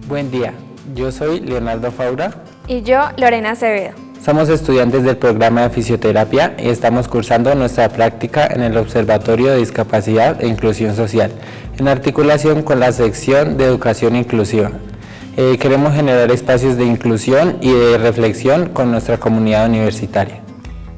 Buen día, yo soy Leonardo Faura. Y yo, Lorena Acevedo. Somos estudiantes del programa de fisioterapia y estamos cursando nuestra práctica en el Observatorio de Discapacidad e Inclusión Social, en articulación con la sección de Educación Inclusiva. Queremos generar espacios de inclusión y de reflexión con nuestra comunidad universitaria.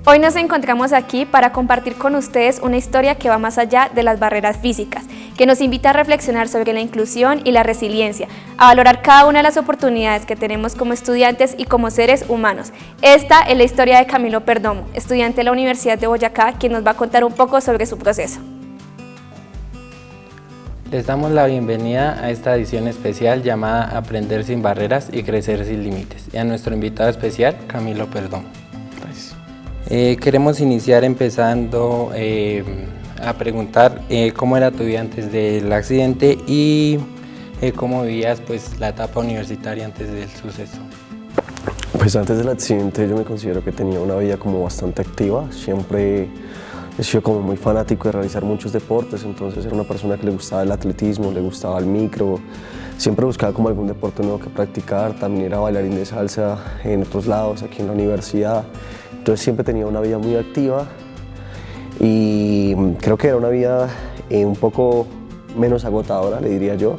Hoy nos encontramos aquí para compartir con ustedes una historia que va más allá de las barreras físicas, que nos invita a reflexionar sobre la inclusión y la resiliencia, a valorar cada una de las oportunidades que tenemos como estudiantes y como seres humanos. Esta es la historia de Camilo Perdomo, estudiante de la Universidad de Boyacá, quien nos va a contar un poco sobre su proceso. Les damos la bienvenida a esta edición especial llamada Aprender sin barreras y crecer sin límites, y a nuestro invitado especial, Camilo Perdomo. Gracias. Queremos iniciar empezando a preguntar cómo era tu vida antes del accidente y cómo vivías la etapa universitaria antes del suceso. Pues antes del accidente yo me considero que tenía una vida como bastante activa. Siempre he sido como muy fanático de realizar muchos deportes, entonces era una persona que le gustaba el atletismo, le gustaba el micro, siempre buscaba como algún deporte nuevo que practicar. También era bailarín de salsa en otros lados, aquí en la universidad. Entonces siempre tenía una vida muy activa y creo que era una vida un poco menos agotadora, le diría yo.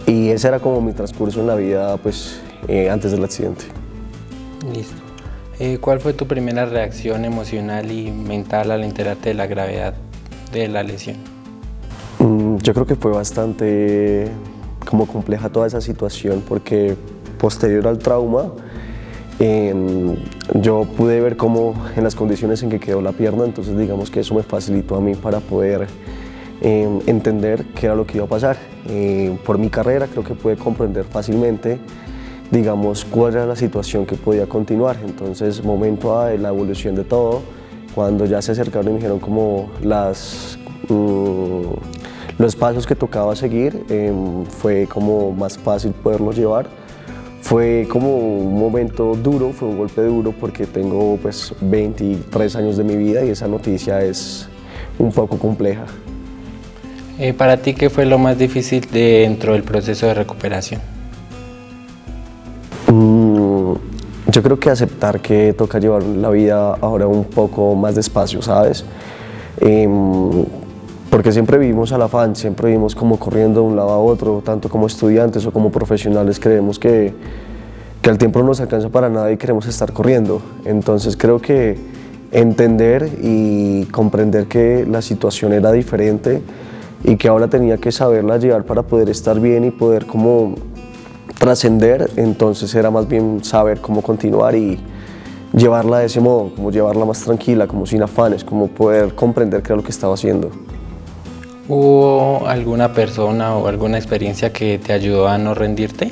Y ese era como mi transcurso en la vida antes del accidente. Listo. ¿Cuál fue tu primera reacción emocional y mental al enterarte de la gravedad de la lesión? Yo creo que fue bastante como compleja toda esa situación porque posterior al trauma yo pude ver cómo en las condiciones en que quedó la pierna, entonces digamos que eso me facilitó a mí para poder entender qué era lo que iba a pasar. Por mi carrera creo que pude comprender fácilmente, digamos, cuál era la situación que podía continuar. Entonces, momento A de la evolución de todo, cuando ya se acercaron y me dijeron como los pasos que tocaba seguir, fue como más fácil poderlos llevar. Fue como un momento duro, fue un golpe duro porque tengo 23 años de mi vida y esa noticia es un poco compleja. ¿Para ti qué fue lo más difícil dentro del proceso de recuperación? Yo creo que aceptar que toca llevar la vida ahora un poco más despacio, ¿sabes? Porque siempre vivimos al afán, siempre vivimos como corriendo de un lado a otro, tanto como estudiantes o como profesionales creemos que el tiempo no nos alcanza para nada y queremos estar corriendo. Entonces creo que entender y comprender que la situación era diferente y que ahora tenía que saberla llevar para poder estar bien y poder como trascender, entonces era más bien saber cómo continuar y llevarla de ese modo, como llevarla más tranquila, como sin afanes, como poder comprender qué era lo que estaba haciendo. ¿Hubo alguna persona o alguna experiencia que te ayudó a no rendirte?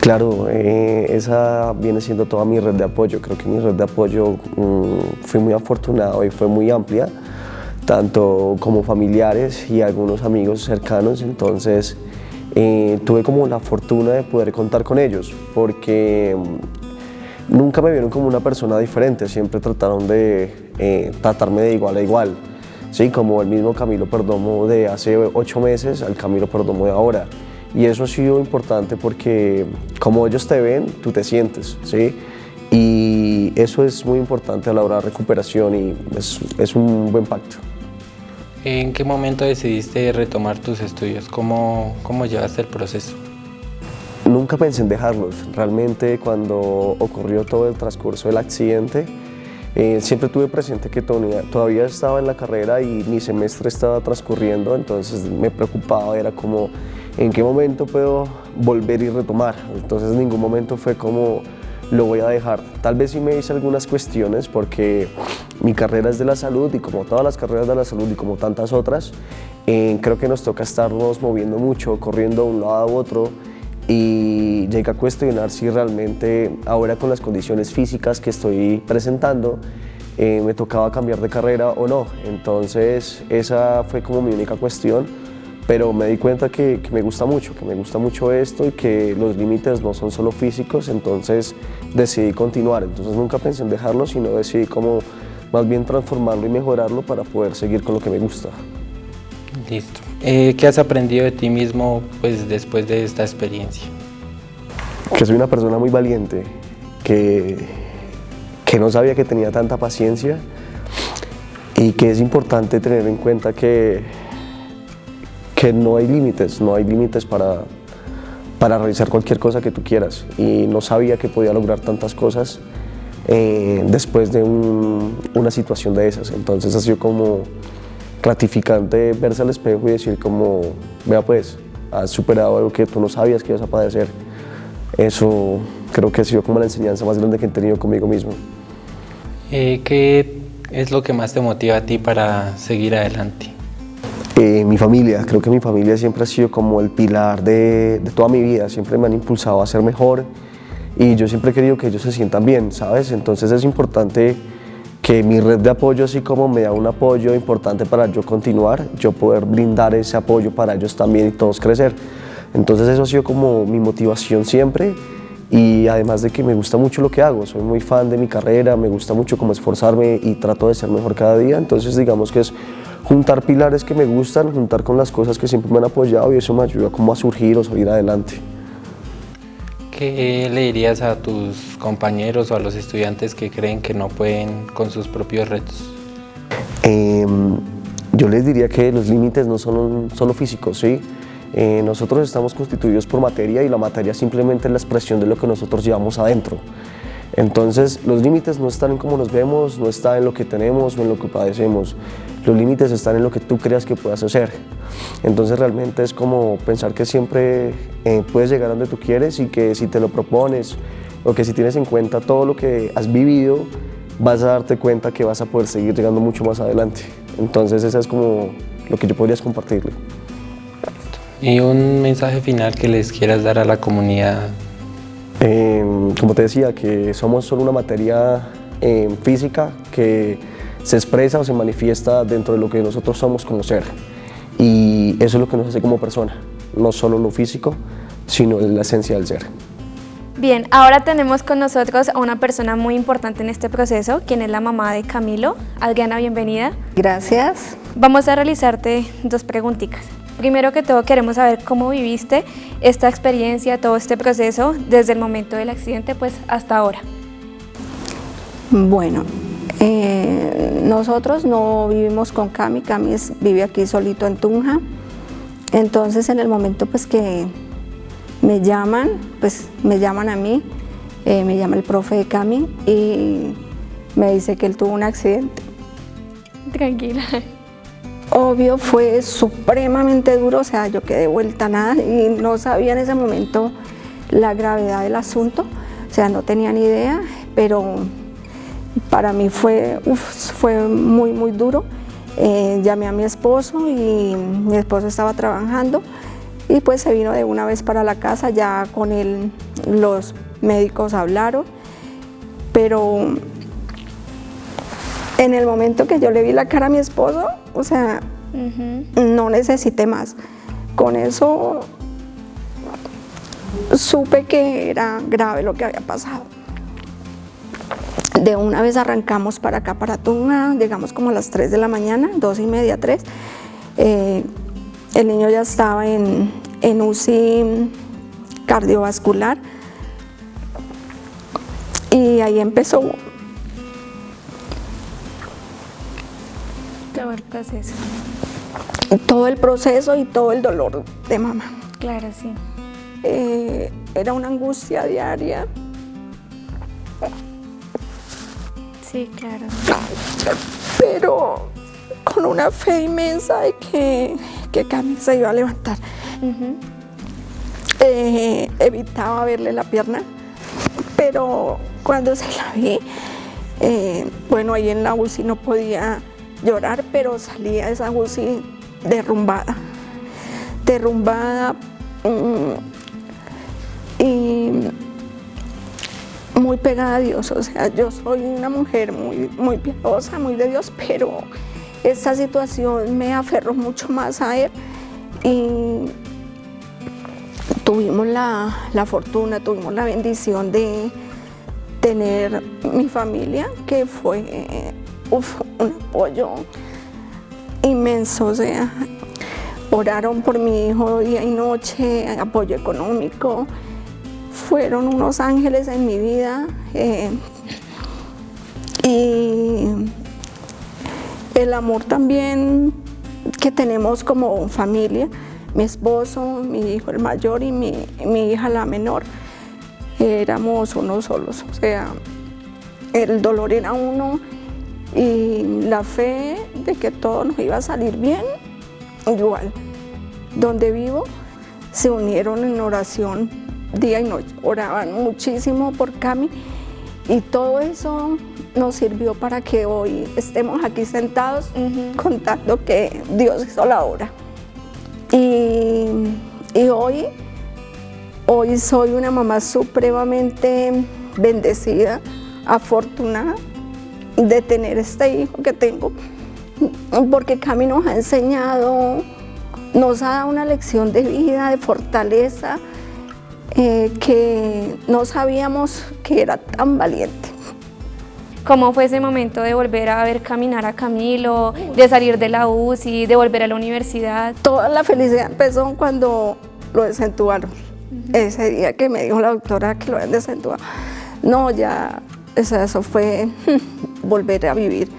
Claro, esa viene siendo toda mi red de apoyo. Creo que mi red de apoyo fui muy afortunado y fue muy amplia, tanto como familiares y algunos amigos cercanos, entonces tuve como la fortuna de poder contar con ellos, porque nunca me vieron como una persona diferente, siempre trataron de tratarme de igual a igual. Sí, como el mismo Camilo Perdomo de hace 8 meses al Camilo Perdomo de ahora. Y eso ha sido importante porque como ellos te ven, tú te sientes, ¿sí? Y eso es muy importante a la hora de recuperación y es un buen pacto. ¿En qué momento decidiste retomar tus estudios? ¿Cómo llevaste el proceso? Nunca pensé en dejarlos. Realmente cuando ocurrió todo el transcurso del accidente, siempre tuve presente que todavía estaba en la carrera y mi semestre estaba transcurriendo, entonces me preocupaba, era como en qué momento puedo volver y retomar. Entonces en ningún momento fue como lo voy a dejar. Tal vez sí me hice algunas cuestiones porque mi carrera es de la salud y como todas las carreras de la salud y como tantas otras, creo que nos toca estarnos moviendo mucho, corriendo de un lado a otro y llegué a cuestionar si realmente ahora con las condiciones físicas que estoy presentando me tocaba cambiar de carrera o no. Entonces esa fue como mi única cuestión, pero me di cuenta que me gusta mucho esto y que los límites no son solo físicos, entonces decidí continuar. Entonces nunca pensé en dejarlo, sino decidí como más bien transformarlo y mejorarlo para poder seguir con lo que me gusta. Listo. ¿Qué has aprendido de ti mismo después de esta experiencia? que soy una persona muy valiente, que no sabía que tenía tanta paciencia y que es importante tener en cuenta que no hay límites para realizar cualquier cosa que tú quieras, y no sabía que podía lograr tantas cosas después de una situación de esas. Entonces ha sido como gratificante verse al espejo y decir como, vea pues, has superado algo que tú no sabías que ibas a padecer. Eso creo que ha sido como la enseñanza más grande que he tenido conmigo mismo. ¿Qué es lo que más te motiva a ti para seguir adelante? Mi familia, creo que mi familia siempre ha sido como el pilar de toda mi vida, siempre me han impulsado a ser mejor y yo siempre he querido que ellos se sientan bien, ¿sabes? Entonces es importante que mi red de apoyo, así como me da un apoyo importante para yo continuar, yo poder brindar ese apoyo para ellos también y todos crecer. Entonces eso ha sido como mi motivación siempre, y además de que me gusta mucho lo que hago, soy muy fan de mi carrera, me gusta mucho como esforzarme y trato de ser mejor cada día. Entonces digamos que es juntar pilares que me gustan, juntar con las cosas que siempre me han apoyado, y eso me ayuda como a surgir o salir adelante. ¿Qué le dirías a tus compañeros o a los estudiantes que creen que no pueden con sus propios retos? Yo les diría que los límites no son solo físicos, ¿sí? Nosotros estamos constituidos por materia, y la materia simplemente es la expresión de lo que nosotros llevamos adentro. Entonces los límites no están en cómo nos vemos, no están en lo que tenemos o en lo que padecemos. Los límites están en lo que tú creas que puedas hacer. Entonces realmente es como pensar que siempre puedes llegar a donde tú quieres, y que si te lo propones o que si tienes en cuenta todo lo que has vivido, vas a darte cuenta que vas a poder seguir llegando mucho más adelante. Entonces eso es como lo que yo podría compartirle. ¿Y un mensaje final que les quieras dar a la comunidad? Como te decía, que somos solo una materia física que se expresa o se manifiesta dentro de lo que nosotros somos como ser, y eso es lo que nos hace como persona, no solo lo físico, sino la esencia del ser. Bien, ahora tenemos con nosotros a una persona muy importante en este proceso, quien es la mamá de Camilo. Adriana, bienvenida. Gracias. Vamos a realizarte 2 preguntitas. Primero que todo, queremos saber cómo viviste esta experiencia, todo este proceso, desde el momento del accidente pues hasta ahora. Bueno, nosotros no vivimos con Cami, vive aquí solito en Tunja. Entonces en el momento pues que me llaman a mí, me llama el profe de Cami y me dice que él tuvo un accidente. Tranquila. Obvio, fue supremamente duro, o sea, yo quedé vuelta a nada y no sabía en ese momento la gravedad del asunto, o sea, no tenía ni idea, pero para mí fue muy, muy duro. Llamé a mi esposo y mi esposo estaba trabajando y pues se vino de una vez para la casa, ya con él los médicos hablaron, pero en el momento que yo le vi la cara a mi esposo, o sea, no necesité más. Con eso supe que era grave lo que había pasado. De una vez arrancamos para acá, para Tunja, llegamos como a las 3 de la mañana, 2:30, 3. El niño ya estaba en UCI cardiovascular y ahí empezó Todo el proceso. todo el proceso y todo el dolor de mamá. Claro, sí. Era una angustia diaria. Sí, claro. Pero con una fe inmensa de que Cami se iba a levantar. Evitaba verle la pierna, pero cuando se la vi, bueno, ahí en la UCI no podía llorar, pero salía de esa UCI derrumbada y muy pegada a Dios. O sea, yo soy una mujer muy, muy piadosa, muy de Dios, pero esta situación me aferró mucho más a Él y tuvimos la fortuna, tuvimos la bendición de tener mi familia, que fue un apoyo inmenso. O sea, oraron por mi hijo día y noche, apoyo económico. fueron unos ángeles en mi vida, y el amor también que tenemos como familia, mi esposo, mi hijo el mayor y mi hija la menor, éramos uno solos, o sea, el dolor era uno y la fe de que todo nos iba a salir bien, igual. Donde vivo se unieron en oración día y noche, oraban muchísimo por Cami y todo eso nos sirvió para que hoy estemos aquí sentados contando que Dios hizo la obra. Y hoy soy una mamá supremamente bendecida, afortunada de tener este hijo que tengo, porque Cami nos ha enseñado, nos ha dado una lección de vida, de fortaleza, que no sabíamos que era tan valiente. ¿Cómo fue ese momento de volver a ver caminar a Camilo, de salir de la UCI, de volver a la universidad? Toda la felicidad empezó cuando lo desentubaron. Ese día que me dijo la doctora que lo habían desentubado. No, ya, eso fue volver a vivir.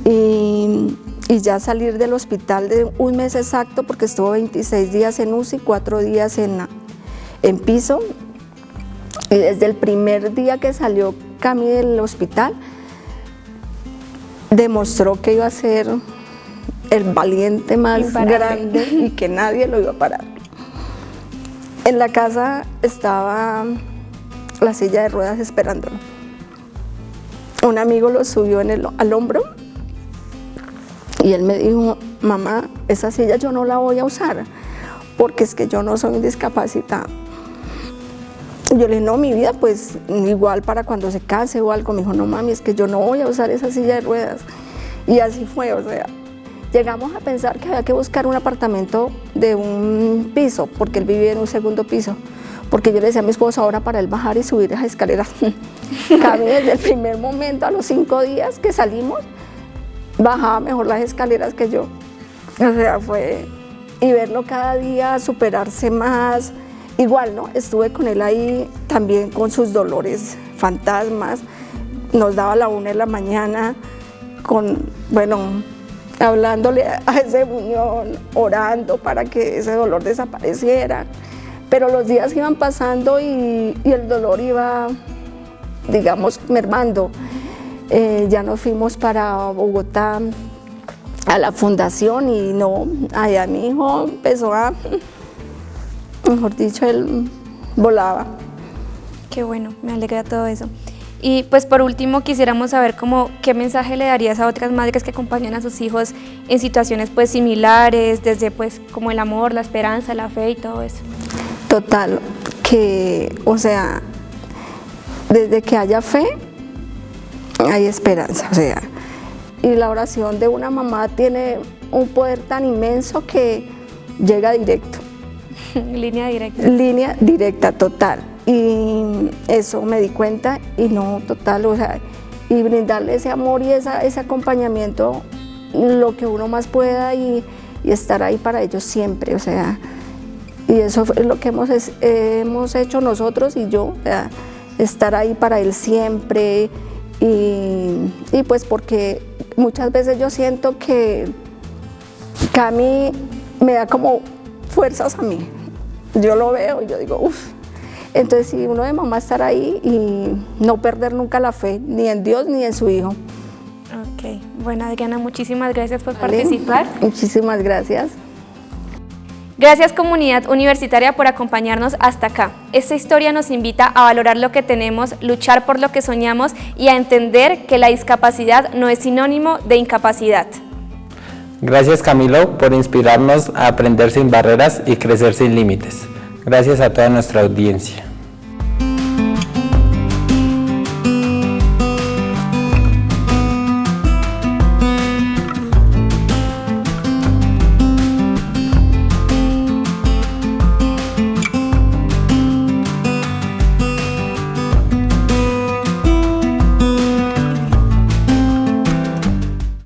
Y ya salir del hospital de un mes exacto, porque estuvo 26 días en UCI, 4 días en piso. Y desde el primer día que salió Cami del hospital, demostró que iba a ser el valiente más grande y que nadie lo iba a parar. En la casa estaba la silla de ruedas esperándolo. Un amigo lo subió al hombro y él me dijo: mamá, esa silla yo no la voy a usar porque es que yo no soy un discapacitado. Yo le dije: no, mi vida, pues igual para cuando se case o algo. Me dijo: no, mami, es que yo no voy a usar esa silla de ruedas. Y así fue, o sea, llegamos a pensar que había que buscar un apartamento de un piso, porque él vivía en un segundo piso. Porque yo le decía a mi esposo: ahora para él bajar y subir esas escaleras. Cami desde el primer momento, a los 5 días que salimos, bajaba mejor las escaleras que yo. O sea, fue... Y verlo cada día superarse más. Igual, ¿no? Estuve con él ahí también con sus dolores fantasmas. Nos daba la 1 de la mañana hablándole a ese muñón, orando para que ese dolor desapareciera. Pero los días iban pasando y el dolor iba, digamos, mermando. Ya nos fuimos para Bogotá a la fundación y no, allá mi hijo empezó a... Mejor dicho, él volaba. Qué bueno, me alegra todo eso. Y pues por último quisiéramos saber qué mensaje le darías a otras madres que acompañan a sus hijos en situaciones pues similares, desde pues como el amor, la esperanza, la fe y todo eso. Total, que, o sea, desde que haya fe, hay esperanza, o sea, y la oración de una mamá tiene un poder tan inmenso que llega directo. Línea directa. Línea directa, total. Y eso me di cuenta y no, total, o sea, y brindarle ese amor y ese acompañamiento, lo que uno más pueda y estar ahí para ellos siempre, o sea, y eso es lo que hemos hecho nosotros y yo, o sea, estar ahí para él siempre y pues porque muchas veces yo siento que a mí me da como fuerzas a mí. Yo lo veo y yo digo, uff. Entonces, si uno de mamá estar ahí y no perder nunca la fe, ni en Dios ni en su hijo. Ok, bueno, Adriana, muchísimas gracias por participar. Muchísimas gracias. Gracias, comunidad universitaria, por acompañarnos hasta acá. Esta historia nos invita a valorar lo que tenemos, luchar por lo que soñamos y a entender que la discapacidad no es sinónimo de incapacidad. Gracias, Camilo, por inspirarnos a aprender sin barreras y crecer sin límites. Gracias a toda nuestra audiencia.